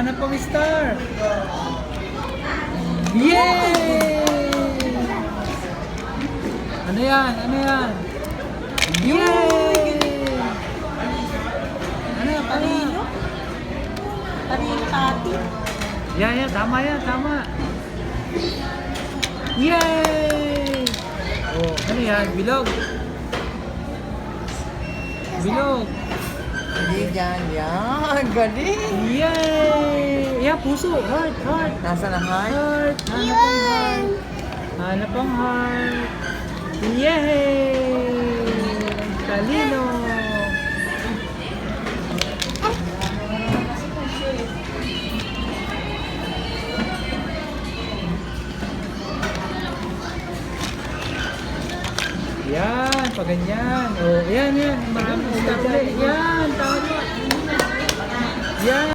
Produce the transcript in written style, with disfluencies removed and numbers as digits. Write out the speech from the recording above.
Hanap pang star. Yay! Ano yan? Ano yan? Yay! Ano? Parino? Parino kati? Yan. Tama yan. Tama. Yay! Oh, ano yan? Bilog. Bilog. Hindi dyan. Yan. Galing. Yay! Yeah, puso. Heart. Nasa na heart? Heart. Hanap ang heart. Hanap ang heart. Yay! Talino. Yan, pag ganyan. Oh, yan. Marami. Yan, tama. Yan.